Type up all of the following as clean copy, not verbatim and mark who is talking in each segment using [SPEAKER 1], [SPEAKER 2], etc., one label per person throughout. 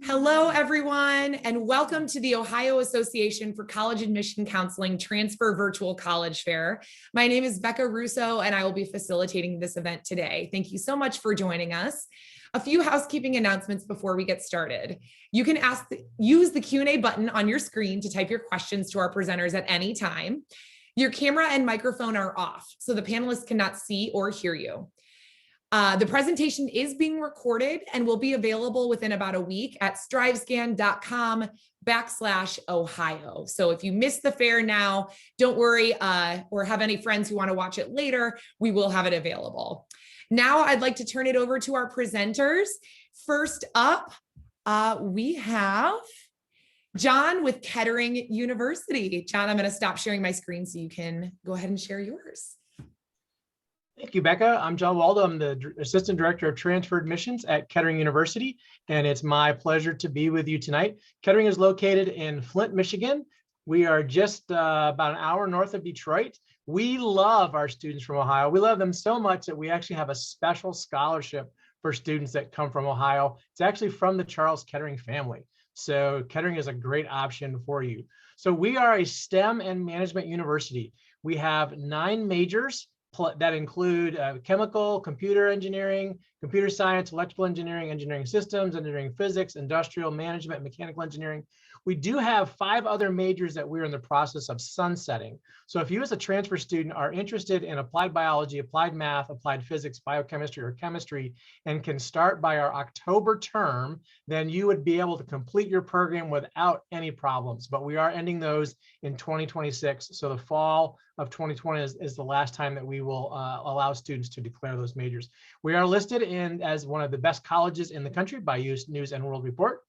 [SPEAKER 1] Hello, everyone, and welcome to the Ohio Association for College Admission Counseling Transfer Virtual College Fair. My name is Becca Russo, and I will be facilitating this event today. Thank you so much for joining us. A few housekeeping announcements before we get started. You can use the Q&A button on your screen to type your questions to our presenters at any time. Your camera and microphone are off, so the panelists cannot see or hear you. The presentation is being recorded and will be available within about a week at strivescan.com/Ohio. So if you missed the fair now, don't worry, or have any friends who want to watch it later, we will have it available. Now I'd like to turn it over to our presenters. First up, we have John with Kettering University. John, I'm going to stop sharing my screen so you can go ahead and share yours.
[SPEAKER 2] Thank you, Becca. I'm John Waldo. I'm the Assistant Director of Transfer Admissions at Kettering University, and it's my pleasure to be with you tonight. Kettering is located in Flint, Michigan. We are just about an hour north of Detroit. We love our students from Ohio. We love them so much that we actually have a special scholarship for students that come from Ohio. It's actually from the Charles Kettering family. So Kettering is a great option for you. So we are a STEM and management university. We have 9 majors that include chemical, computer engineering, computer science, electrical engineering, engineering systems, engineering physics, industrial management, mechanical engineering. We do have 5 other majors that we're in the process of sunsetting. So if you as a transfer student are interested in applied biology, applied math, applied physics, biochemistry, or chemistry, and can start by our October term, then you would be able to complete your program without any problems. But we are ending those in 2026. So the fall of 2020 is the last time that we will allow students to declare those majors. We are listed as one of the best colleges in the country by News and World Report.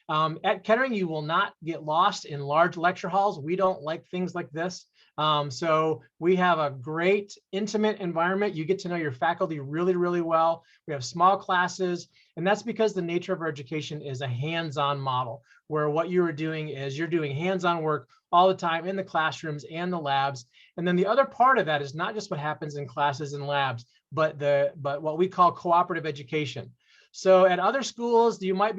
[SPEAKER 2] At Kettering, you will not get lost in large lecture halls. We don't like things like this. So we have a great intimate environment. You get to know your faculty really, really well. We have small classes, and that's because the nature of our education is a hands-on model, where what you are doing is you're doing hands-on work all the time in the classrooms and the labs. And then the other part of that is not just what happens in classes and labs, but what we call cooperative education. So at other schools, they might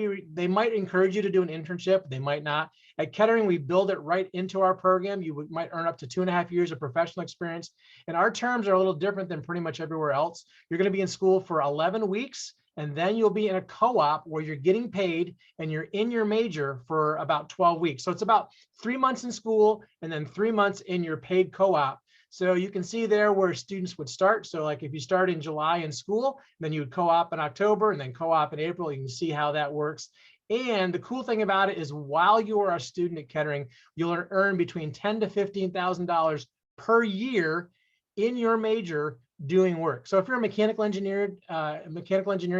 [SPEAKER 2] encourage you to do an internship, they might not. At Kettering, we build it right into our program. You might earn up to 2.5 years of professional experience. And our terms are a little different than pretty much everywhere else. You're going to be in school for 11 weeks, and then you'll be in a co-op where you're getting paid and you're in your major for about 12 weeks. So it's about 3 months in school and then 3 months in your paid co-op. So you can see there where students would start. So like if you start in July in school, then you would co-op in October and then co-op in April. You can see how that works. And the cool thing about it is while you are a student at Kettering, you'll earn between $10,000 to $15,000 per year in your major doing work. So if you're a mechanical engineering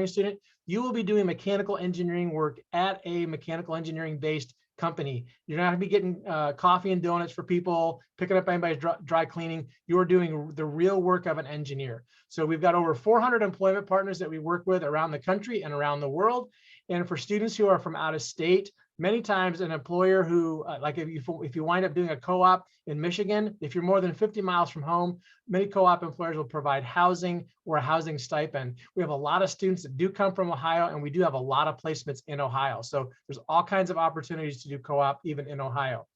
[SPEAKER 2] student, you will be doing mechanical engineering work at a mechanical engineering based company. You're not going to be getting coffee and donuts for people, picking up anybody's dry cleaning. You're doing the real work of an engineer. So we've got over 400 employment partners that we work with around the country and around the world. And for students who are from out of state, many times an employer who, like if you wind up doing a co-op in Michigan, if you're more than 50 miles from home, many co-op employers will provide housing or a housing stipend. We have a lot of students that do come from Ohio, and we do have a lot of placements in Ohio. So there's all kinds of opportunities to do co-op even in Ohio.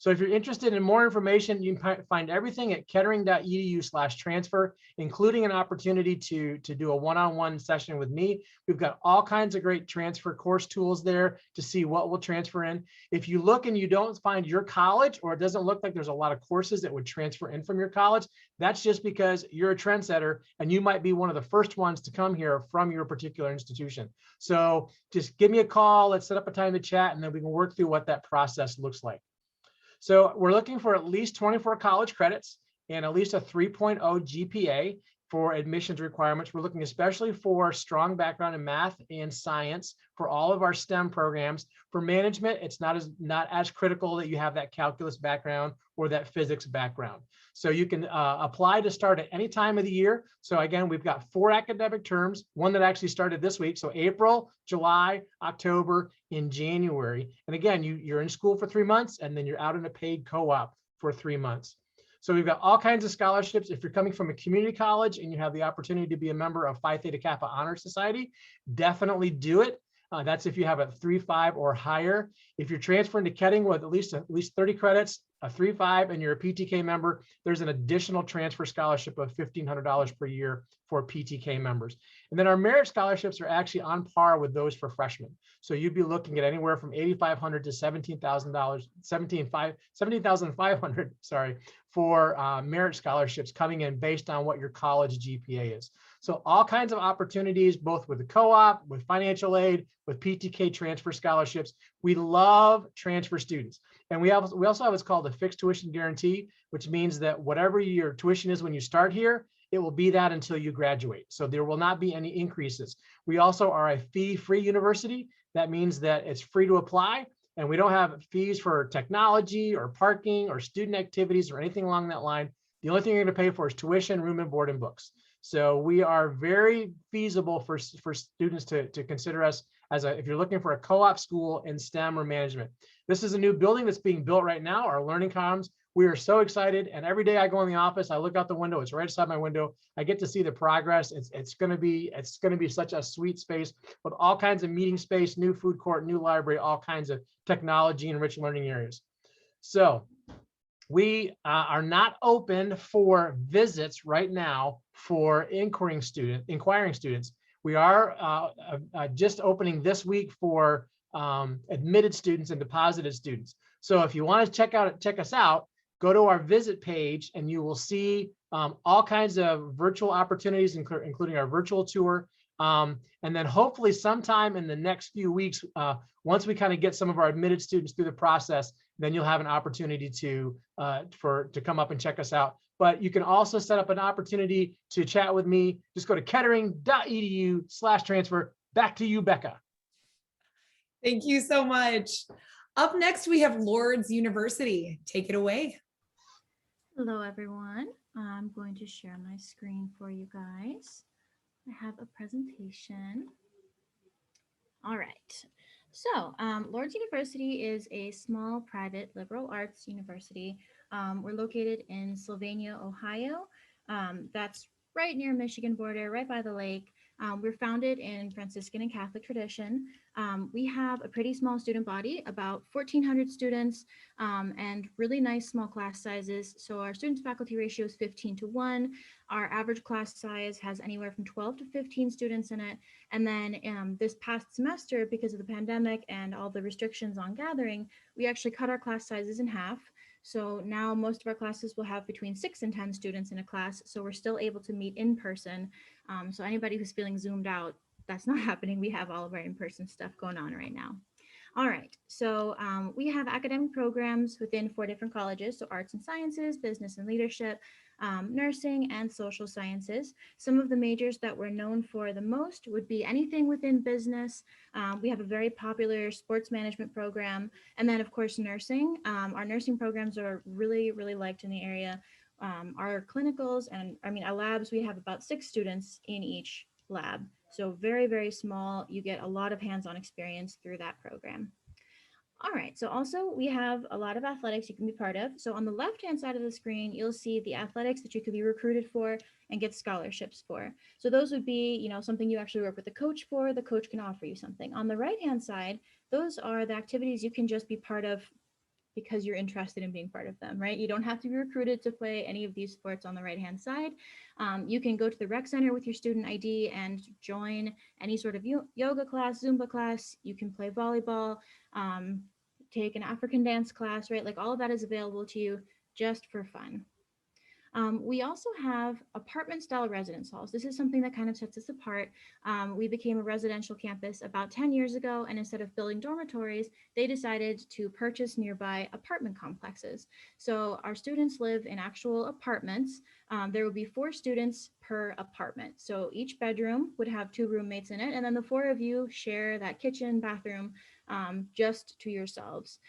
[SPEAKER 2] So if you're interested in more information, you can find everything at kettering.edu/transfer, including an opportunity to do a one-on-one session with me. We've got all kinds of great transfer course tools there to see what will transfer in. If you look and you don't find your college, or it doesn't look like there's a lot of courses that would transfer in from your college, that's just because you're a trendsetter and you might be one of the first ones to come here from your particular institution. So just give me a call, let's set up a time to chat, and then we can work through what that process looks like. So we're looking for at least 24 college credits and at least a 3.0 GPA for admissions requirements. We're looking especially for strong background in math and science for all of our STEM programs. For management, it's not as critical that you have that calculus background or that physics background. So you can apply to start at any time of the year. So again, we've got 4 academic terms, one that actually started this week. So April, July, October, and January. And again, you're in school for 3 months and then you're out in a paid co-op for 3 months. So we've got all kinds of scholarships. If you're coming from a community college and you have the opportunity to be a member of Phi Theta Kappa Honor Society, definitely do it. That's if you have a 3.5 or higher. If you're transferring to Kettering with at least 30 credits, a 3.5, and you're a PTK member, there's an additional transfer scholarship of $1,500 per year for PTK members. And then our merit scholarships are actually on par with those for freshmen. So you'd be looking at anywhere from $8,500 to $17,500, sorry, for merit scholarships coming in based on what your college GPA is. So all kinds of opportunities, both with the co-op, with financial aid, with PTK transfer scholarships. We love transfer students. And we also have what's called a fixed tuition guarantee, which means that whatever your tuition is when you start here, it will be that until you graduate. So there will not be any increases. We also are a fee-free university. That means that it's free to apply, and we don't have fees for technology or parking or student activities or anything along that line. The only thing you're going to pay for is tuition, room and board, and books. So we are very feasible for students to consider us as if you're looking for a co-op school in STEM or management. This is a new building that's being built right now, our learning commons. We are so excited. And every day I go in the office, I look out the window, it's right outside my window. I get to see the progress. It's going to be such a sweet space with all kinds of meeting space, new food court, new library, all kinds of technology and rich learning areas. So we are not open for visits right now for inquiring students. We are just opening this week for admitted students and deposited students. So if you want to check us out, go to our visit page and you will see all kinds of virtual opportunities, including our virtual tour. And then hopefully sometime in the next few weeks, once we kind of get some of our admitted students through the process, then you'll have an opportunity to come up and check us out. But you can also set up an opportunity to chat with me. Just go to kettering.edu/transfer. Back to you, Becca.
[SPEAKER 1] Thank you so much. Up next, we have Lourdes University. Take it away.
[SPEAKER 3] Hello, everyone. I'm going to share my screen for you guys. I have a presentation. All right. So Lourdes University is a small private liberal arts university. We're located in Sylvania, Ohio. That's right near Michigan border, right by the lake. We're founded in Franciscan and Catholic tradition. We have a pretty small student body, about 1,400 students, and really nice small class sizes. So our student to faculty ratio is 15:1. Our average class size has anywhere from 12 to 15 students in it. And then this past semester, because of the pandemic and all the restrictions on gathering, we actually cut our class sizes in half. So now most of our classes will have between 6 and 10 students in a class. So we're still able to meet in person. So anybody who's feeling zoomed out, that's not happening. We have all of our in-person stuff going on right now. All right, so we have academic programs within 4 different colleges. So arts and sciences, business and leadership, nursing, and social sciences. Some of the majors that we're known for the most would be anything within business. We have a very popular sports management program. And then of course, nursing. Our nursing programs are really, really liked in the area. Our clinicals and our labs, we have about 6 students in each lab. So very, very small. You get a lot of hands-on experience through that program. All right, so also we have a lot of athletics you can be part of. So on the left-hand side of the screen, you'll see the athletics that you could be recruited for and get scholarships for. So those would be, something you actually work with the coach for. The coach can offer you something. On the right-hand side, those are the activities you can just be part of because you're interested in being part of them, right? You don't have to be recruited to play any of these sports on the right-hand side. You can go to the rec center with your student ID and join any sort of yoga class, Zumba class. You can play volleyball, take an African dance class, right? Like all of that is available to you just for fun. We also have apartment style residence halls. This is something that kind of sets us apart. We became a residential campus about 10 years ago, and instead of building dormitories, they decided to purchase nearby apartment complexes. So our students live in actual apartments. There will be 4 students per apartment. So each bedroom would have 2 roommates in it, and then the 4 of you share that kitchen, bathroom, just to yourselves.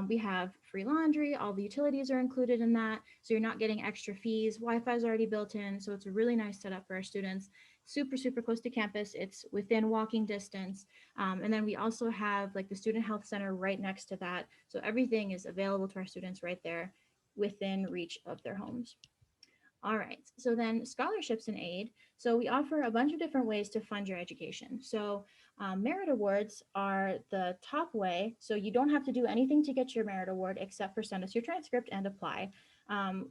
[SPEAKER 3] We have free laundry, all the utilities are included in that, so you're not getting extra fees. Wi-Fi is already built in, so it's a really nice setup for our students. Super, super close to campus. It's within walking distance. And then we also have like the student health center right next to that. So everything is available to our students right there within reach of their homes. All right, so then scholarships and aid. So we offer a bunch of different ways to fund your education. So Merit awards are the top way, so you don't have to do anything to get your merit award except for send us your transcript and apply.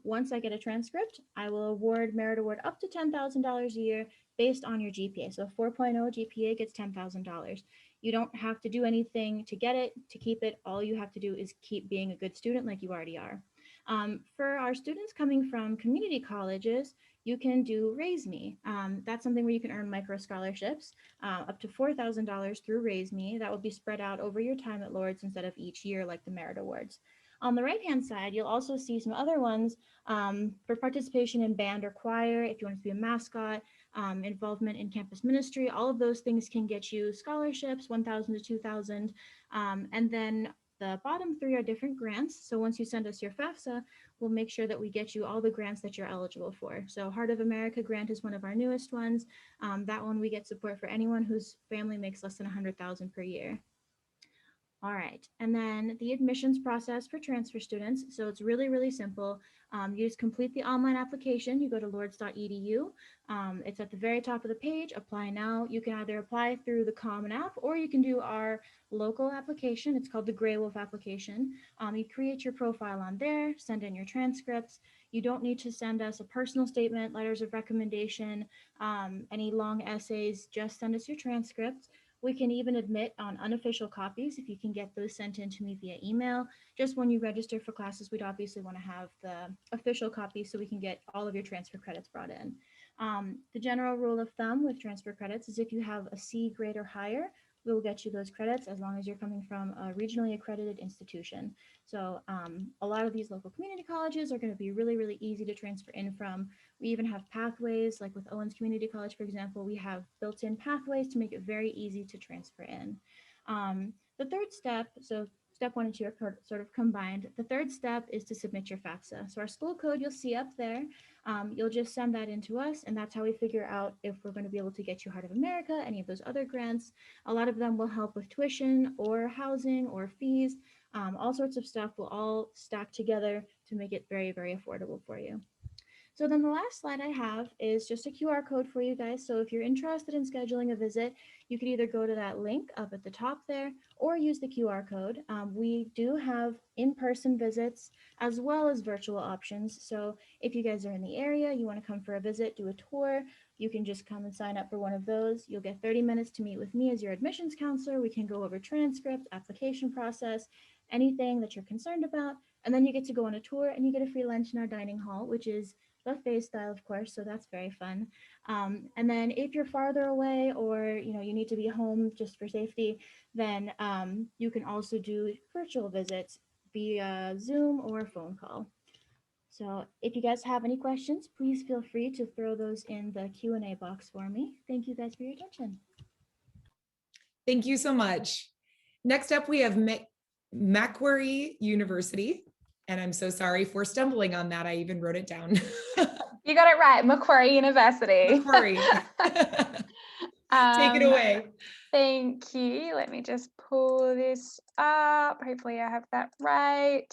[SPEAKER 3] Once I get a transcript, I will award merit award up to $10,000 a year based on your GPA. So 4.0 GPA gets $10,000. You don't have to do anything to get it, to keep it. All you have to do is keep being a good student like you already are. For our students coming from community colleges, you can do Raise Me. That's something where you can earn micro scholarships up to $4,000 through Raise Me. That will be spread out over your time at Lourdes instead of each year like the merit awards. On the right-hand side, you'll also see some other ones for participation in band or choir, if you want to be a mascot, involvement in campus ministry. All of those things can get you scholarships, 1,000 to 2,000. And then the bottom three are different grants. So once you send us your FAFSA, we'll make sure that we get you all the grants that you're eligible for. So Heart of America grant is one of our newest ones. That one we get support for anyone whose family makes less than 100,000 per year. All right, and then the admissions process for transfer students. So it's really, really simple. You just complete the online application. You go to lourdes.edu. It's at the very top of the page, apply now. You can either apply through the Common App or you can do our local application. It's called the Grey Wolf application. You create your profile on there, send in your transcripts. You don't need to send us a personal statement, letters of recommendation, any long essays, just send us your transcripts. We can even admit on unofficial copies if you can get those sent in to me via email. Just when you register for classes, we'd obviously want to have the official copy so we can get all of your transfer credits brought in. The general rule of thumb with transfer credits is if you have a C grade or higher, we will get you those credits as long as you're coming from a regionally accredited institution. So a lot of these local community colleges are going to be really, really easy to transfer in from. We even have pathways, like with Owens Community College, for example, we have built-in pathways to make it very easy to transfer in. The third step, so step 1 and 2 are sort of combined. The third step is to submit your FAFSA. So our school code you'll see up there, you'll just send that in to us, and that's how we figure out if we're going to be able to get you Heart of America, any of those other grants. A lot of them will help with tuition or housing or fees. All sorts of stuff will all stack together to make it very, very affordable for you. So then the last slide I have is just a QR code for you guys. So if you're interested in scheduling a visit, you can either go to that link up at the top there or use the QR code. We do have in-person visits as well as virtual options. So if you guys are in the area, you want to come for a visit, do a tour, you can just come and sign up for one of those. You'll get 30 minutes to meet with me as your admissions counselor. We can go over transcript, application process, anything that you're concerned about. And then you get to go on a tour and you get a free lunch in our dining hall, which is buffet style, of course, so that's very fun. And then if you're farther away or you need to be home just for safety, then you can also do virtual visits via Zoom or phone call. So if you guys have any questions, please feel free to throw those in the Q&A box for me. Thank you guys for your attention.
[SPEAKER 1] Thank you so much. Next up, we have Macquarie University. And I'm so sorry for stumbling on that. I even wrote it down.
[SPEAKER 4] You got it right, Macquarie University.
[SPEAKER 1] Macquarie. Take it away.
[SPEAKER 4] Thank you. Let me just pull this up. Hopefully I have that right.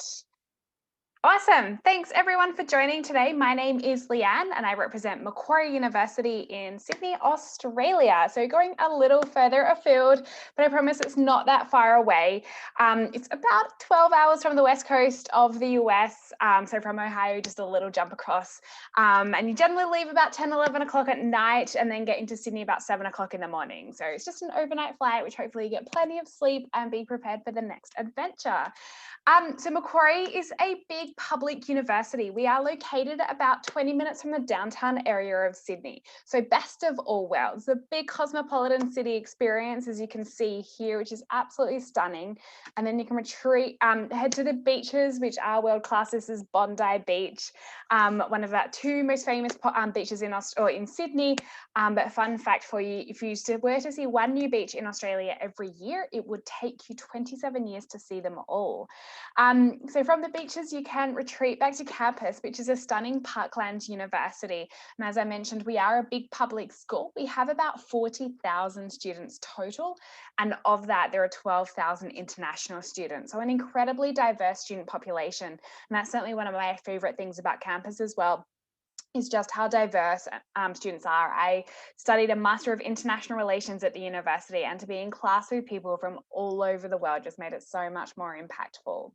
[SPEAKER 4] Awesome. Thanks everyone for joining today. My name is Leanne and I represent Macquarie University in Sydney, Australia. So going a little further afield, but I promise it's not that far away. It's about 12 hours from the west coast of the US. So from Ohio, just a little jump across. And you generally leave about 10, 11 o'clock at night and then get into Sydney about 7 o'clock in the morning. So it's just an overnight flight, which hopefully you get plenty of sleep and be prepared for the next adventure. So Macquarie is a big public university. We are located about 20 minutes from the downtown area of Sydney. So best of all worlds, the big cosmopolitan city experience, as you can see here, which is absolutely stunning. And then you can head to the beaches, which are world class. This is Bondi Beach, one of our 2 most famous beaches in Sydney. But fun fact for you, if you were to see one new beach in Australia every year, it would take you 27 years to see them all. So from the beaches, you can retreat back to campus, which is a stunning parkland university. And as I mentioned, we are a big public school. We have about 40,000 students total. And of that, there are 12,000 international students. So an incredibly diverse student population. And that's certainly one of my favorite things about campus as well. is just how diverse students are. I studied a Master of International Relations at the university, and to be in class with people from all over the world just made it so much more impactful.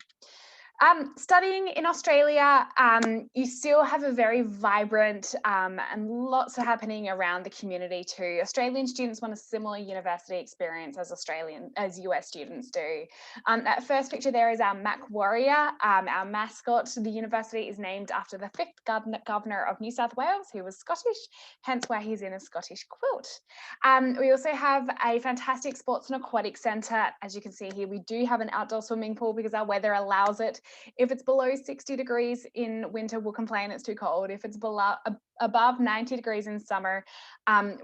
[SPEAKER 4] Studying in Australia, you still have a very vibrant and lots of happening around the community too. Australian students want a similar university experience as US students do. That first picture there is our Macquarie, our mascot. The university is named after the 5th governor of New South Wales, who was Scottish, hence why he's in a Scottish quilt. We also have a fantastic sports and aquatic centre. As you can see here, we do have an outdoor swimming pool because our weather allows it. If it's below 60 degrees in winter, we'll complain it's too cold. If it's above 90 degrees in summer,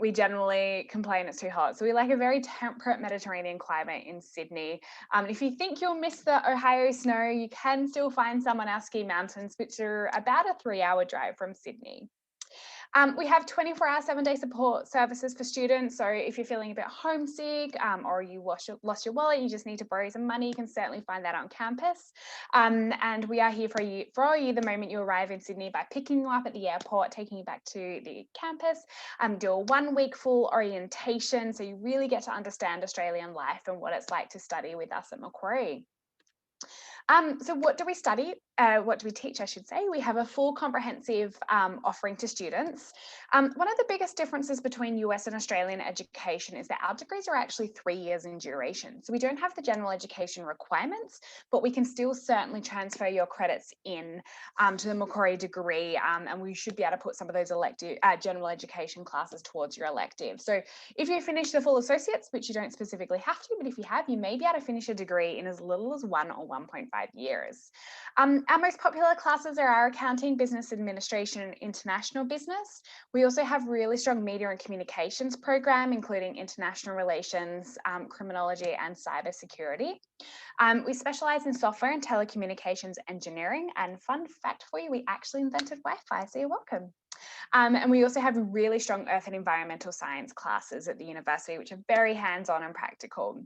[SPEAKER 4] we generally complain it's too hot. So we like a very temperate Mediterranean climate in Sydney. If you think you'll miss the Ohio snow, you can still find some on our ski mountains, which are about a 3-hour drive from Sydney. We have 24-hour, 7-day support services for students. So if you're feeling a bit homesick or you lost your wallet, you just need to borrow some money, you can certainly find that on campus. And we are here for you the moment you arrive in Sydney by picking you up at the airport, taking you back to the campus, do a 1-week full orientation. So you really get to understand Australian life and what it's like to study with us at Macquarie. So what do we study? What do we teach, I should say? We have a full comprehensive offering to students. One of the biggest differences between US and Australian education is that our degrees are actually 3 years in duration. So we don't have the general education requirements, but we can still certainly transfer your credits in to the Macquarie degree, and we should be able to put some of those general education classes towards your elective. So if you finish the full associates, which you don't specifically have to, but if you have, you may be able to finish a degree in as little as 1 or 1.5 years. Our most popular classes are our accounting, business administration, and international business. We also have really strong media and communications program, including international relations, criminology, and cybersecurity. We specialize in software and telecommunications engineering, and fun fact for you, we actually invented Wi-Fi, so you're welcome. And we also have really strong earth and environmental science classes at the university, which are very hands-on and practical.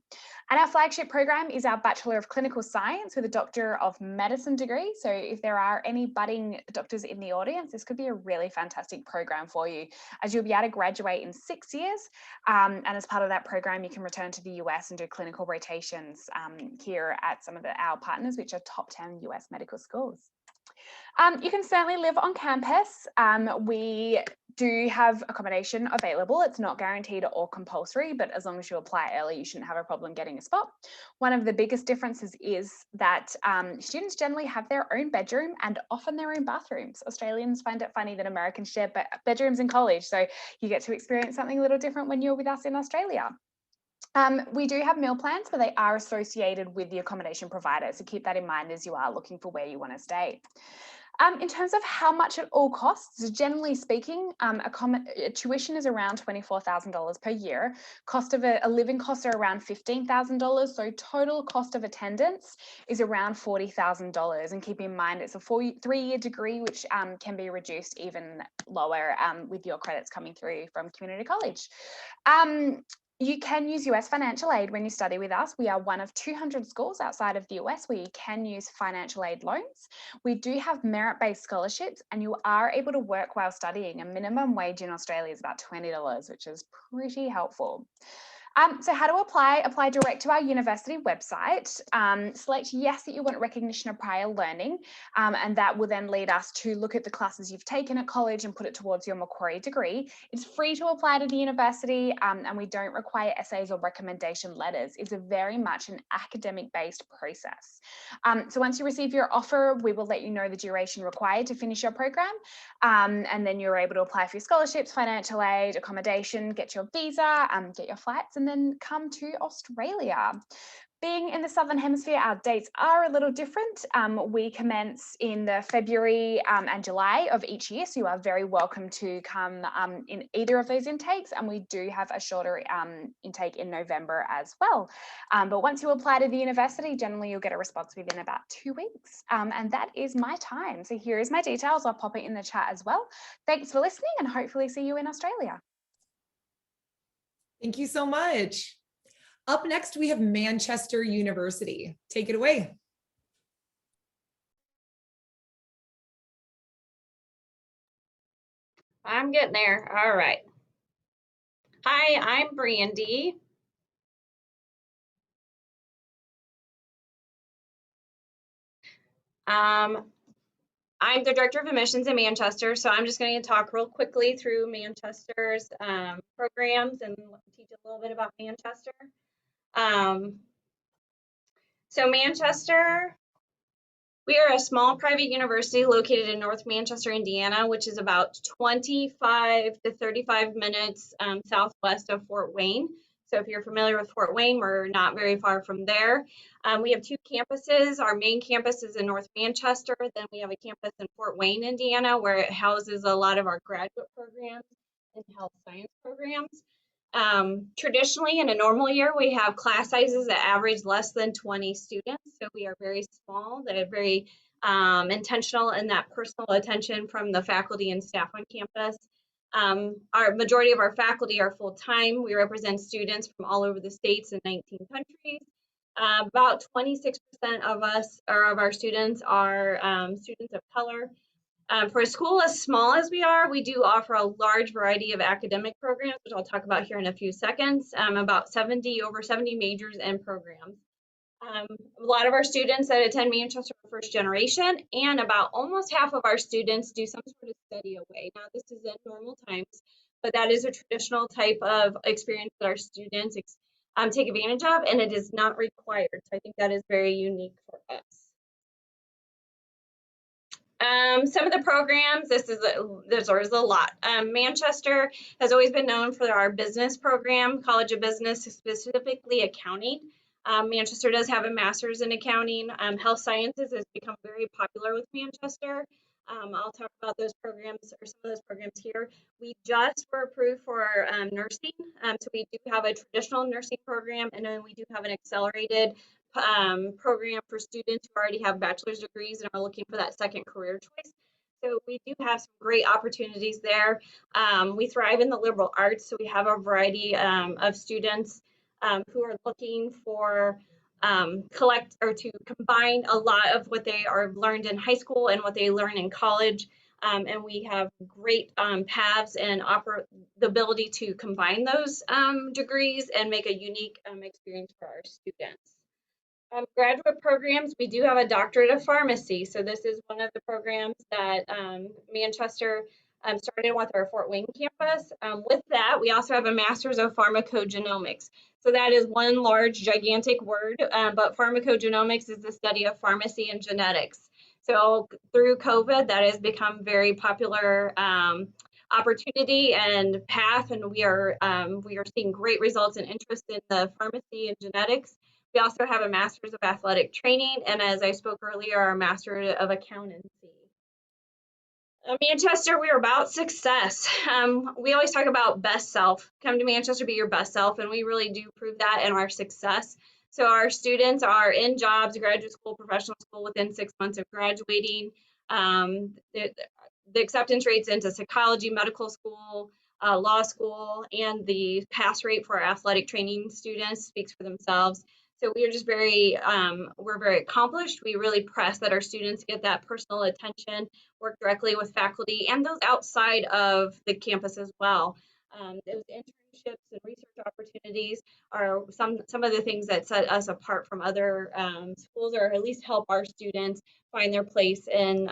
[SPEAKER 4] And our flagship program is our Bachelor of Clinical Science with a Doctor of Medicine degree. So if there are any budding doctors in the audience, this could be a really fantastic program for you, as you'll be able to graduate in 6 years. And as part of that program, you can return to the US and do clinical rotations here at some of our partners, which are top 10 US medical schools. You can certainly live on campus. We do have accommodation available. It's not guaranteed or compulsory, but as long as you apply early, you shouldn't have a problem getting a spot. One of the biggest differences is that students generally have their own bedroom and often their own bathrooms. Australians find it funny that Americans share bedrooms in college, so you get to experience something a little different when you're with us in Australia. We do have meal plans, but they are associated with the accommodation provider, so keep that in mind as you are looking for where you want to stay. In terms of how much it all costs, generally speaking, tuition is around $24,000 per year. Cost of a living costs are around $15,000. So total cost of attendance is around $40,000. And keep in mind, it's a 3-year degree, which can be reduced even lower with your credits coming through from community college. You can use US financial aid when you study with us. We are one of 200 schools outside of the US where you can use financial aid loans. We do have merit-based scholarships, and you are able to work while studying. A minimum wage in Australia is about $20, which is pretty helpful. So how to apply? Apply direct to our university website. Select yes that you want recognition of prior learning, and that will then lead us to look at the classes you've taken at college and put it towards your Macquarie degree. It's free to apply to the university, and we don't require essays or recommendation letters. It's a very much an academic-based process. So once you receive your offer, we will let you know the duration required to finish your program, and then you're able to apply for your scholarships, financial aid, accommodation, get your visa, get your flights, and then come to Australia. Being in the Southern Hemisphere, our dates are a little different. We commence in the February and July of each year, so you are very welcome to come in either of those intakes, and we do have a shorter intake in November as well. But once you apply to the university, generally you'll get a response within about 2 weeks, and that is my time. So here is my details. I'll pop it in the chat as well. Thanks for listening, and hopefully see you in Australia.
[SPEAKER 1] Thank you so much. Up next, we have Manchester University. Take it away.
[SPEAKER 5] I'm getting there. All right. Hi, I'm Brandy. I'm the Director of Admissions in Manchester, so I'm just going to talk real quickly through Manchester's programs and teach a little bit about Manchester. So Manchester, we are a small private university located in North Manchester, Indiana, which is about 25 to 35 minutes southwest of Fort Wayne. So if you're familiar with Fort Wayne, we're not very far from there. We have two campuses. Our main campus is in North Manchester. Then we have a campus in Fort Wayne, Indiana, where it houses a lot of our graduate programs and health science programs. Traditionally, in a normal year, we have class sizes that average less than 20 students. So we are very small. They're very intentional in that personal attention from the faculty and staff on campus. Our majority of our faculty are full-time. We represent students from all over the states in 19 countries. About 26% of us, or of our students, are students of color. For a school as small as we are, we do offer a large variety of academic programs, which I'll talk about here in a few seconds, over 70 majors and programs. A lot of our students that attend Manchester are first generation, and about almost half of our students do some sort of study away. Now, this is in normal times, but that is a traditional type of experience that our students take advantage of, and it is not required. So I think that is very unique for us. Some of the programs, there's always a lot. Manchester has always been known for our business program, College of Business, specifically accounting. Manchester does have a master's in accounting. Health sciences has become very popular with Manchester. I'll talk about those programs, or some of those programs here. We just were approved for nursing. So we do have a traditional nursing program, and then we do have an accelerated program for students who already have bachelor's degrees and are looking for that second career choice. So we do have some great opportunities there. We thrive in the liberal arts, so we have a variety of students who are looking for to combine a lot of what they are learned in high school and what they learn in college. And we have great paths and the ability to combine those degrees and make a unique experience for our students. Graduate programs, we do have a doctorate of pharmacy. So this is one of the programs that Manchester started with our Fort Wayne campus. With that, we also have a master's of pharmacogenomics. So that is one large, gigantic word, but pharmacogenomics is the study of pharmacy and genetics. So through COVID, that has become very popular opportunity and path, and we are seeing great results and interest in the pharmacy and genetics. We also have a master's of athletic training, and as I spoke earlier, our master of accountancy. Manchester, we're about success. We always talk about best self. Come to Manchester, be your best self, and we really do prove that in our success. So our students are in jobs, graduate school, professional school within 6 months of graduating. The acceptance rates into psychology, medical school, law school, and the pass rate for our athletic training students speaks for themselves. So we are just we're very accomplished. We really press that our students get that personal attention, work directly with faculty and those outside of the campus as well. Those internships and research opportunities are some of the things that set us apart from other schools, or at least help our students find their place in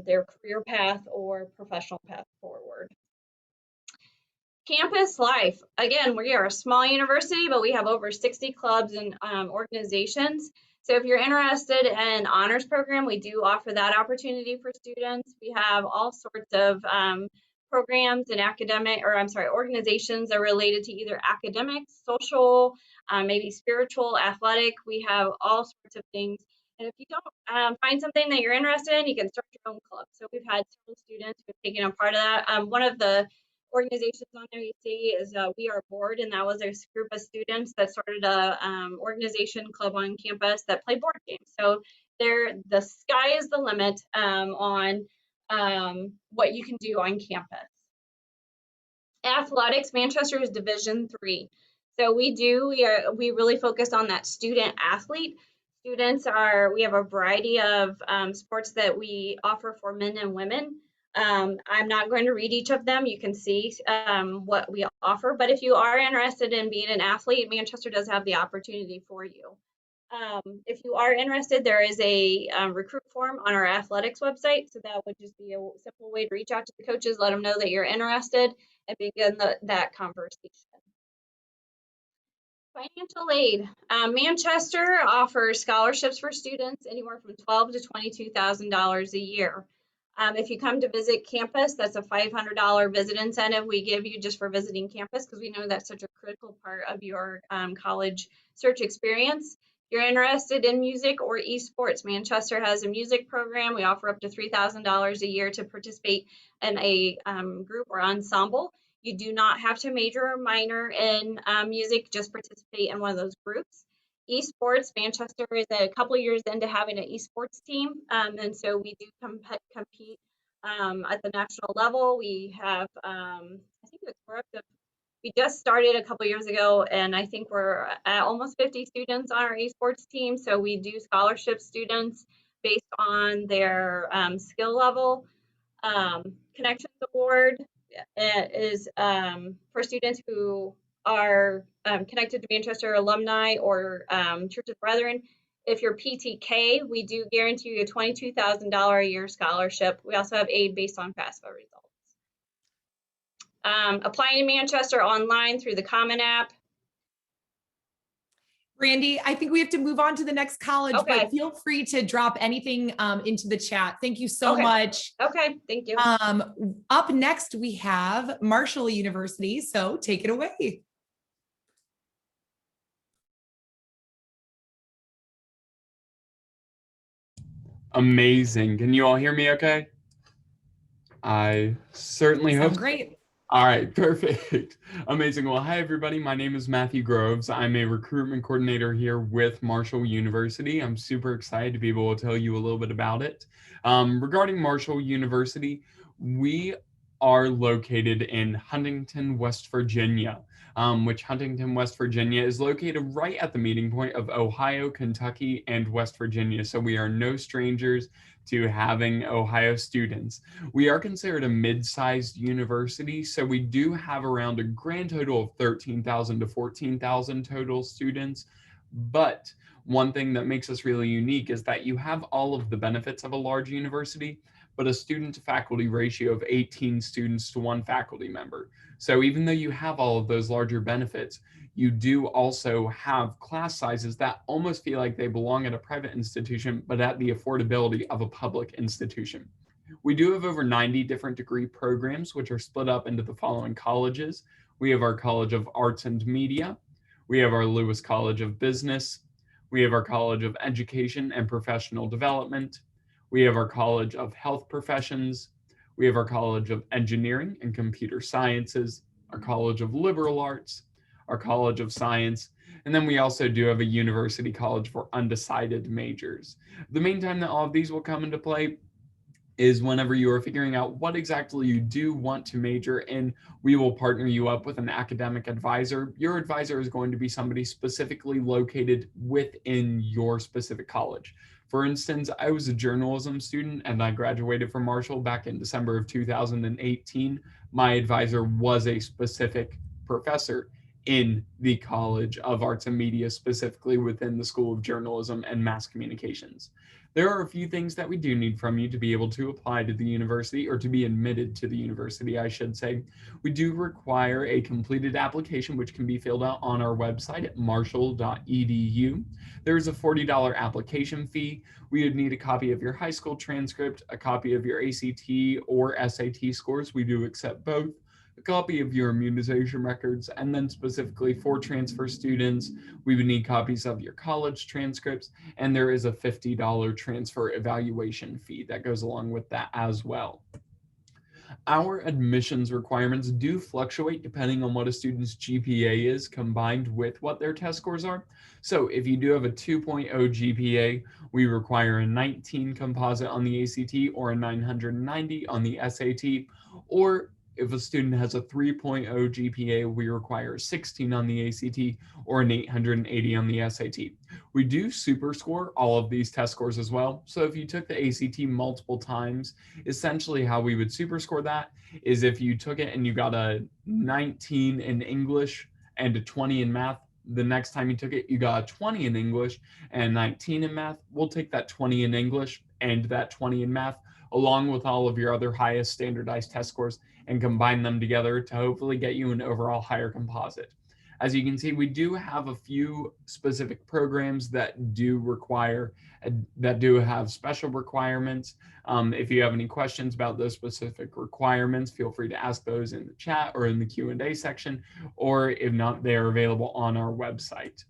[SPEAKER 5] their career path or professional path forward. Campus life. Again, we are a small university, but we have over 60 clubs and organizations. So if you're interested in honors program, we do offer that opportunity for students. We have all sorts of programs and organizations that are related to either academics, social, maybe spiritual, athletic. We have all sorts of things. And if you don't find something that you're interested in, you can start your own club. So we've had several students who have taken a part of that. One of the organizations on there you see is We Are Board, and that was a group of students that started a organization club on campus that play board games. So the sky is the limit on what you can do on campus. Athletics, Manchester is Division III. So we really focus on that student athlete. We have a variety of sports that we offer for men and women. I'm not going to read each of them. You can see what we offer, but if you are interested in being an athlete, Manchester does have the opportunity for you. If you are interested, there is a recruit form on our athletics website. So that would just be a simple way to reach out to the coaches, let them know that you're interested, and begin that conversation. Financial aid. Manchester offers scholarships for students anywhere from $12,000 to $22,000 a year. If you come to visit campus, that's a $500 visit incentive we give you just for visiting campus, because we know that's such a critical part of your college search experience. If you're interested in music or esports, Manchester has a music program. We offer up to $3,000 a year to participate in a group or ensemble. You do not have to major or minor in music, just participate in one of those groups. Esports, Manchester is a couple of years into having an esports team, and so we do compete at the national level. We have, I think we're up to, we just started a couple years ago, and I think we're at almost 50 students on our esports team. So we do scholarship students based on their skill level. Connections Award is for students who are connected to Manchester alumni or Church of Brethren. If you're PTK, we do guarantee you a $22,000 a year scholarship. We also have aid based on FAFSA results. Applying to Manchester online through the Common App.
[SPEAKER 1] Brandy, I think we have to move on to the next college,
[SPEAKER 5] Okay.
[SPEAKER 1] but feel free to drop anything into the chat. Thank you so
[SPEAKER 5] Okay.
[SPEAKER 1] much.
[SPEAKER 5] Okay, thank you.
[SPEAKER 1] Up next, we have Marshall University, so take it away.
[SPEAKER 6] Amazing. Can you all hear me okay? I certainly hope.
[SPEAKER 1] Sound great.
[SPEAKER 6] All right, perfect. Amazing. Well, hi, everybody. My name is Matthew Groves. I'm a recruitment coordinator here with Marshall University. I'm super excited to be able to tell you a little bit about it. Regarding Marshall University, we are located in Huntington, West Virginia, which Huntington, West Virginia is located right at the meeting point of Ohio, Kentucky, and West Virginia. So we are no strangers to having Ohio students. We are considered a mid-sized university, so we do have around a grand total of 13,000 to 14,000 total students. But one thing that makes us really unique is that you have all of the benefits of a large university, but a student to faculty ratio of 18 students to 1 faculty member. So even though you have all of those larger benefits, you do also have class sizes that almost feel like they belong at a private institution, but at the affordability of a public institution. We do have over 90 different degree programs, which are split up into the following colleges. We have our College of Arts and Media. We have our Lewis College of Business. We have our College of Education and Professional Development. We have our College of Health Professions. We have our College of Engineering and Computer Sciences, our College of Liberal Arts, our College of Science, and then we also do have a university college for undecided majors. The main time that all of these will come into play is whenever you are figuring out what exactly you do want to major in. We will partner you up with an academic advisor. Your advisor is going to be somebody specifically located within your specific college. For instance, I was a journalism student and I graduated from Marshall back in December of 2018. My advisor was a specific professor in the College of Arts and Media, specifically within the School of Journalism and Mass Communications. There are a few things that we do need from you to be able to apply to the university, or to be admitted to the university, I should say. We do require a completed application, which can be filled out on our website at marshall.edu. There is a $40 application fee. We would need a copy of your high school transcript, a copy of your ACT or SAT scores. We do accept both. A copy of your immunization records, and then specifically for transfer students, we would need copies of your college transcripts, and there is a $50 transfer evaluation fee that goes along with that as well. Our admissions requirements do fluctuate depending on what a student's GPA is combined with what their test scores are. So if you do have a 2.0 GPA, we require a 19 composite on the ACT or a 990 on the SAT, or If a student has a 3.0 GPA, we require 16 on the ACT or an 880 on the SAT. We do super score all of these test scores as well. So if you took the ACT multiple times, essentially how we would super score that is if you took it and you got a 19 in English and a 20 in math, the next time you took it, you got a 20 in English and 19 in math, we'll take that 20 in English and that 20 in math, along with all of your other highest standardized test scores, and combine them together to hopefully get you an overall higher composite. As you can see, we do have a few specific programs that do have special requirements. If you have any questions about those specific requirements, feel free to ask those in the chat or in the Q&A section, or if not, they are available on our website.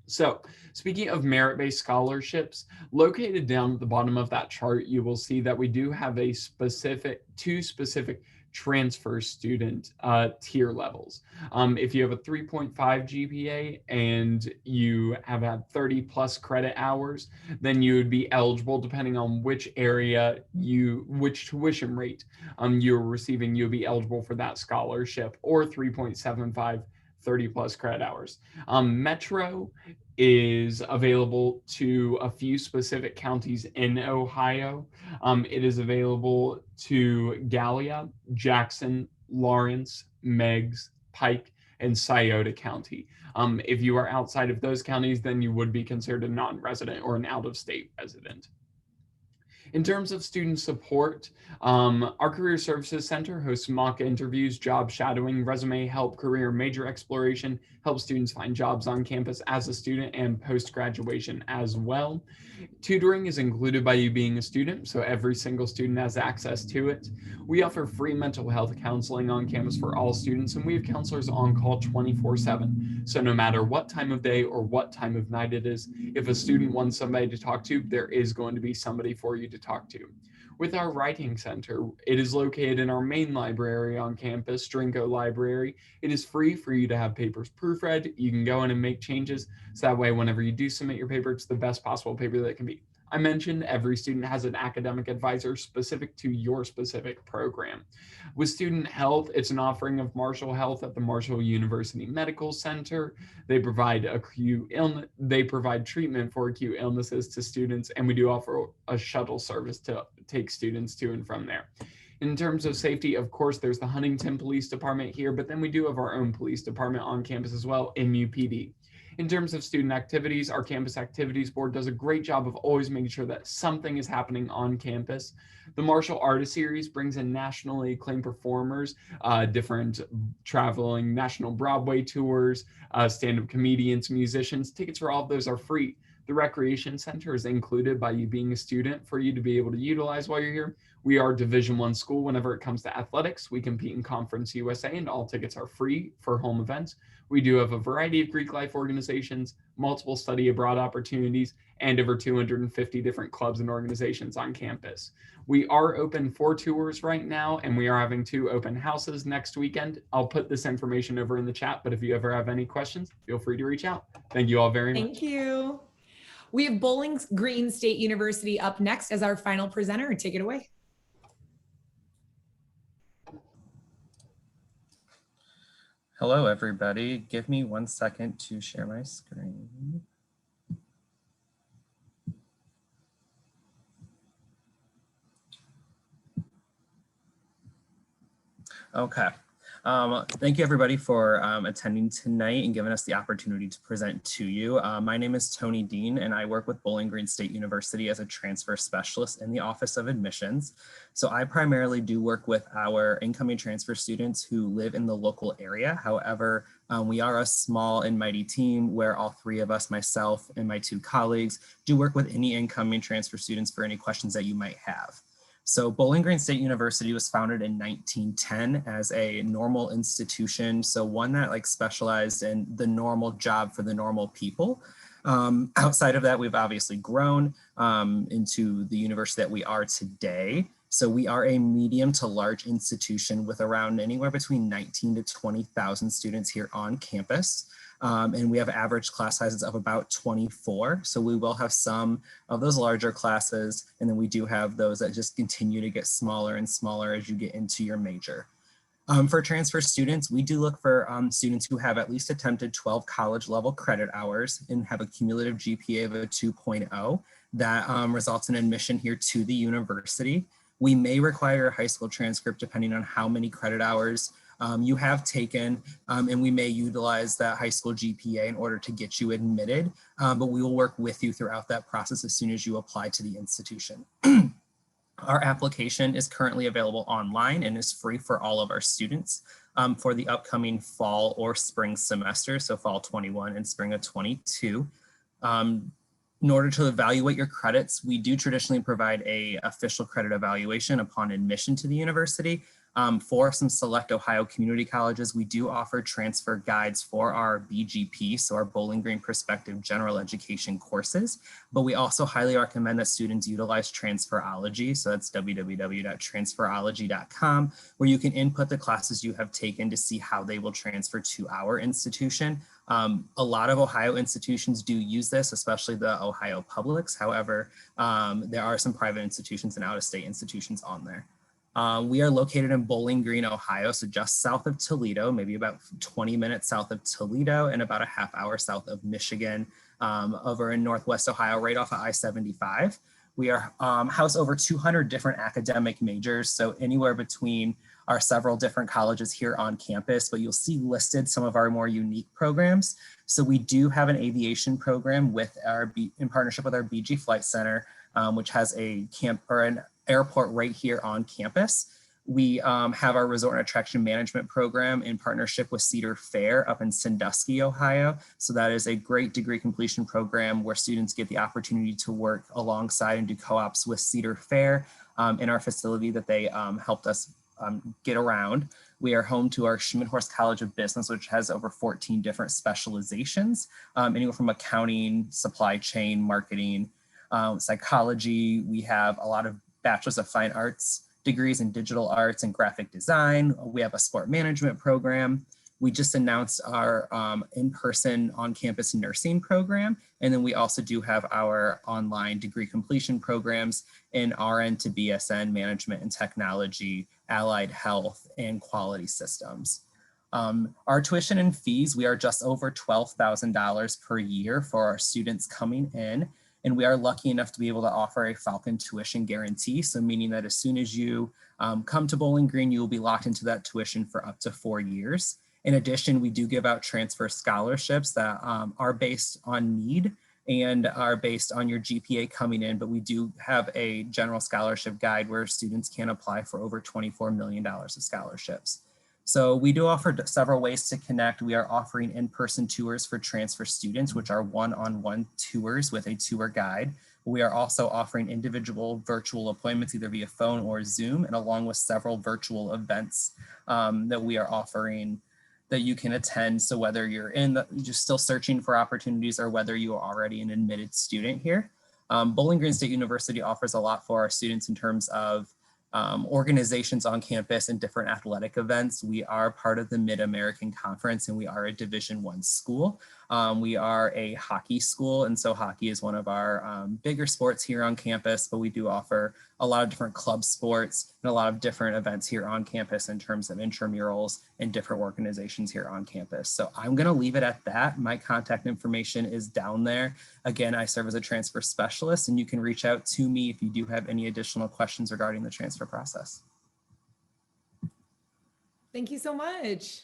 [SPEAKER 6] So speaking of merit-based scholarships, located down at the bottom of that chart, you will see that we do have two specific transfer student tier levels. If you have a 3.5 GPA and you have had 30 plus credit hours, then you would be eligible, depending on which area which tuition rate you're receiving, you'll be eligible for that scholarship, or 3.75 30 plus credit hours. Metro is available to a few specific counties in Ohio. It is available to Gallia, Jackson, Lawrence, Meigs, Pike, and Scioto County. If you are outside of those counties, then you would be considered a non-resident or an out-of-state resident. In terms of student support, our Career Services Center hosts mock interviews, job shadowing, resume help, career major exploration, help students find jobs on campus as a student, and post-graduation as well. Tutoring is included by you being a student, so every single student has access to it. We offer free mental health counseling on campus for all students, and we have counselors on call 24/7. So no matter what time of day or what time of night it is, if a student wants somebody to talk to, there is going to be somebody for you to talk to. With our writing center, it is located in our main library on campus, Drinko Library. It is free for you to have papers proofread. You can go in and make changes, so that way whenever you do submit your paper, it's the best possible paper that it can be. I mentioned every student has an academic advisor specific to your specific program. With student health, it's an offering of Marshall Health at the Marshall University Medical Center. They provide treatment for acute illnesses to students, and we do offer a shuttle service to take students to and from there. In terms of safety, of course, there's the Huntington Police Department here, but then we do have our own police department on campus as well, MUPD. In terms of student activities, our campus activities board does a great job of always making sure that something is happening on campus. The Marshall Artist Series brings in nationally acclaimed performers, different traveling national Broadway tours, stand-up comedians, musicians. Tickets for all of those are free. The Recreation Center is included by you being a student for you to be able to utilize while you're here. We are Division I school whenever it comes to athletics. We compete in Conference USA, and all tickets are free for home events. We do have a variety of Greek life organizations, multiple study abroad opportunities, and over 250 different clubs and organizations on campus. We are open for tours right now, and we are having 2 open houses next weekend. I'll put this information over in the chat, but if you ever have any questions, feel free to reach out. Thank you all very much.
[SPEAKER 1] Thank you. We have Bowling Green State University up next as our final presenter. Take it away.
[SPEAKER 7] Hello, everybody. Give me 1 second to share my screen. Okay. Thank you, everybody, for attending tonight and giving us the opportunity to present to you. My name is Tony Dean, and I work with Bowling Green State University as a transfer specialist in the Office of Admissions. So I primarily do work with our incoming transfer students who live in the local area. However, we are a small and mighty team where all 3 of us, myself and my 2 colleagues, do work with any incoming transfer students for any questions that you might have. So Bowling Green State University was founded in 1910 as a normal institution. So one that specialized in the normal job for the normal people. Outside of that, we've obviously grown into the university that we are today. So we are a medium to large institution with around anywhere between 19 to 20,000 students here on campus. And we have average class sizes of about 24. So we will have some of those larger classes, and then we do have those that just continue to get smaller and smaller as you get into your major. For transfer students, we do look for students who have at least attempted 12 college level credit hours and have a cumulative GPA of a 2.0 that results in admission here to the university. We may require a high school transcript depending on how many credit hours you have taken, and we may utilize that high school GPA in order to get you admitted, but we will work with you throughout that process as soon as you apply to the institution. Our application is currently available online and is free for all of our students for the upcoming fall or spring semester, so fall 21 and spring of 22. In order to evaluate your credits, we do traditionally provide an official credit evaluation upon admission to the university. For some select Ohio community colleges, we do offer transfer guides for our BGP, so our Bowling Green Perspective General Education courses, but we also highly recommend that students utilize Transferology, so that's www.transferology.com, where you can input the classes you have taken to see how they will transfer to our institution. A lot of Ohio institutions do use this, especially the Ohio Publics. However, there are some private institutions and out-of-state institutions on there. We are located in Bowling Green, Ohio, so just south of Toledo, maybe about 20 minutes south of Toledo and about a half hour south of Michigan, over in Northwest Ohio, right off of I-75. We are house over 200 different academic majors, so anywhere between our several different colleges here on campus, but you'll see listed some of our more unique programs. So we do have an aviation program with in partnership with our BG Flight Center, which has an airport right here on campus. We have our resort and attraction management program in partnership with Cedar Fair up in Sandusky, Ohio. So that is a great degree completion program where students get the opportunity to work alongside and do co-ops with Cedar Fair in our facility that they helped us get around. We are home to our Schmidt-Horst College of Business, which has over 14 different specializations, anywhere from accounting, supply chain, marketing, psychology. We have a lot of Bachelor's of Fine Arts degrees in digital arts and graphic design. We have a sport management program. We just announced our in-person on-campus nursing program. And then we also do have our online degree completion programs in RN to BSN, management and technology, allied health, and quality systems. Our tuition and fees, we are just over $12,000 per year for our students coming in. And we are lucky enough to be able to offer a Falcon tuition guarantee. So meaning that as soon as you come to Bowling Green, you will be locked into that tuition for up to 4 years. In addition, we do give out transfer scholarships that are based on need and are based on your GPA coming in, but we do have a general scholarship guide where students can apply for over $24 million of scholarships. So we do offer several ways to connect. We are offering in-person tours for transfer students, which are one-on-one tours with a tour guide. We are also offering individual virtual appointments, either via phone or Zoom, and along with several virtual events that we are offering that you can attend. So whether you're just still searching for opportunities or whether you are already an admitted student here. Bowling Green State University offers a lot for our students in terms of organizations on campus and different athletic events. We are part of the Mid-American Conference and we are a Division I school. We are a hockey school, and so hockey is one of our bigger sports here on campus, but we do offer a lot of different club sports and a lot of different events here on campus in terms of intramurals and different organizations here on campus. So I'm going to leave it at that. My contact information is down there. Again, I serve as a transfer specialist, and you can reach out to me if you do have any additional questions regarding the transfer process.
[SPEAKER 1] Thank you so much.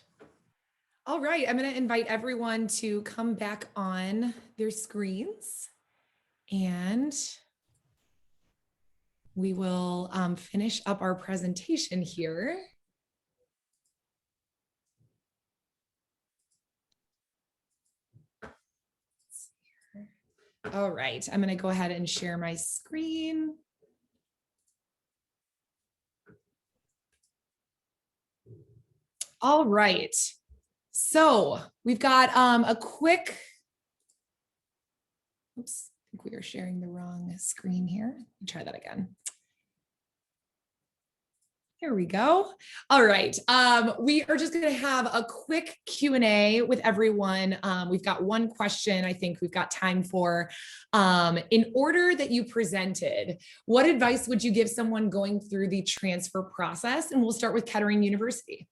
[SPEAKER 1] All right, I'm going to invite everyone to come back on their screens and we will finish up our presentation here. All right, I'm going to go ahead and share my screen. All right. So we've got a quick, oops, I think we are sharing the wrong screen here. Let me try that again. Here we go. All right. We are just going to have a quick Q&A with everyone. We've got one question I think we've got time for. In order that you presented, what advice would you give someone going through the transfer process? And we'll start with Kettering University.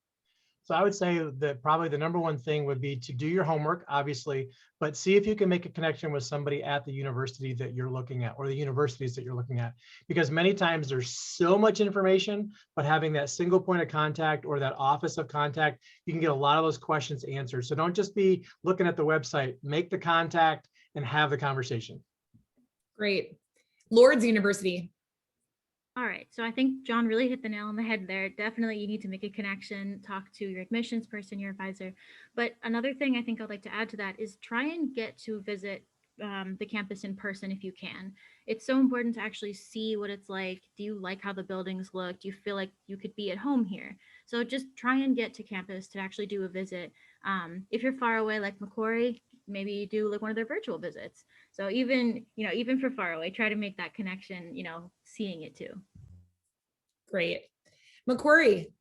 [SPEAKER 2] So I would say that probably the number one thing would be to do your homework, obviously, but see if you can make a connection with somebody at the university that you're looking at or the universities that you're looking at. Because many times there's so much information, but having that single point of contact or that office of contact, you can get a lot of those questions answered. So don't just be looking at the website, make the contact and have the conversation.
[SPEAKER 1] Great. Lourdes University.
[SPEAKER 3] All right, so I think John really hit the nail on the head there. Definitely you need to make a connection, talk to your admissions person, your advisor. But another thing I think I'd like to add to that is try and get to visit the campus in person if you can. It's so important to actually see what it's like. Do you like how the buildings look? Do you feel like you could be at home here? So just try and get to campus to actually do a visit. If you're far away like Macquarie, maybe you do like one of their virtual visits. So even for far away, try to make that connection, seeing it too.
[SPEAKER 1] Great. Macquarie.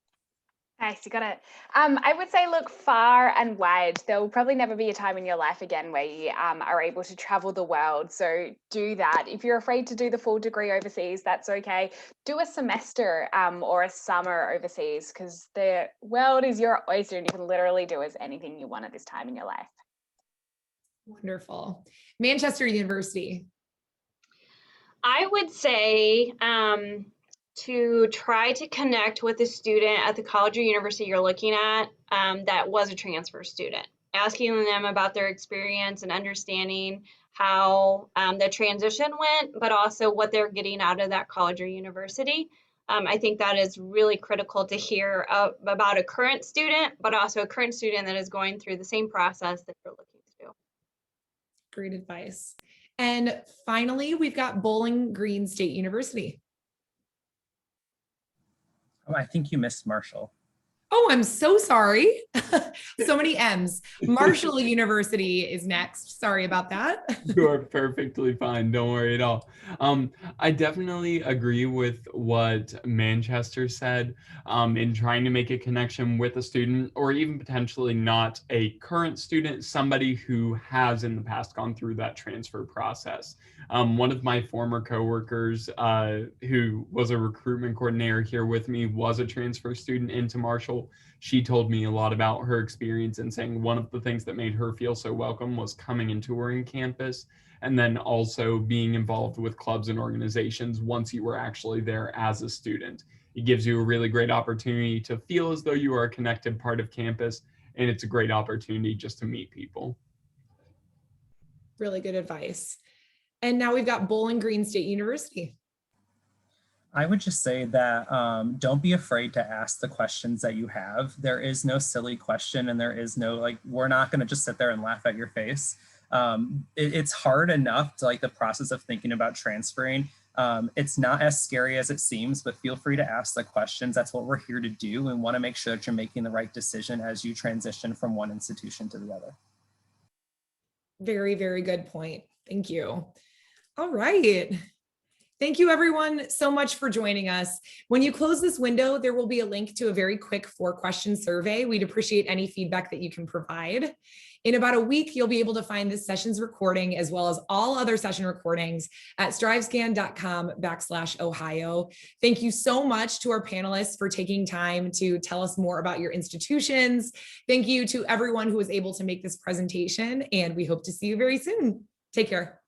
[SPEAKER 4] Nice, you got it. I would say look far and wide. There will probably never be a time in your life again where you are able to travel the world. So do that. If you're afraid to do the full degree overseas, that's okay. Do a semester or a summer overseas, because the world is your oyster and you can literally do anything you want at this time in your life.
[SPEAKER 1] Wonderful. Manchester University.
[SPEAKER 5] I would say to try to connect with a student at the college or university you're looking at that was a transfer student, asking them about their experience and understanding how the transition went, but also what they're getting out of that college or university. I think that is really critical to hear about a current student, but also a current student that is going through the same process that you're looking to do.
[SPEAKER 1] Great advice. And finally, we've got Bowling Green State University.
[SPEAKER 7] Oh, I think you missed Marshall.
[SPEAKER 1] Oh, I'm so sorry. So many M's. Marshall University is next. Sorry about that.
[SPEAKER 6] You are perfectly fine. Don't worry at all. I definitely agree with what Manchester said in trying to make a connection with a student, or even potentially not a current student, somebody who has in the past gone through that transfer process. One of my former coworkers who was a recruitment coordinator here with me was a transfer student into Marshall. She told me a lot about her experience and saying one of the things that made her feel so welcome was coming and touring campus, and then also being involved with clubs and organizations once you were actually there as a student. It gives you a really great opportunity to feel as though you are a connected part of campus, and it's a great opportunity just to meet people.
[SPEAKER 1] Really good advice. And now we've got Bowling Green State University.
[SPEAKER 7] I would just say that don't be afraid to ask the questions that you have. There is no silly question, and there is no, we're not going to just sit there and laugh at your face. It's hard enough to the process of thinking about transferring. It's not as scary as it seems, but feel free to ask the questions. That's what we're here to do, and want to make sure that you're making the right decision as you transition from one institution to the other.
[SPEAKER 1] Very, very good point. Thank you. All right. Thank you everyone so much for joining us. When you close this window, there will be a link to a very quick 4-question survey. We'd appreciate any feedback that you can provide. In about a week, you'll be able to find this session's recording as well as all other session recordings at strivescan.com/Ohio. Thank you so much to our panelists for taking time to tell us more about your institutions. Thank you to everyone who was able to make this presentation, and we hope to see you very soon. Take care.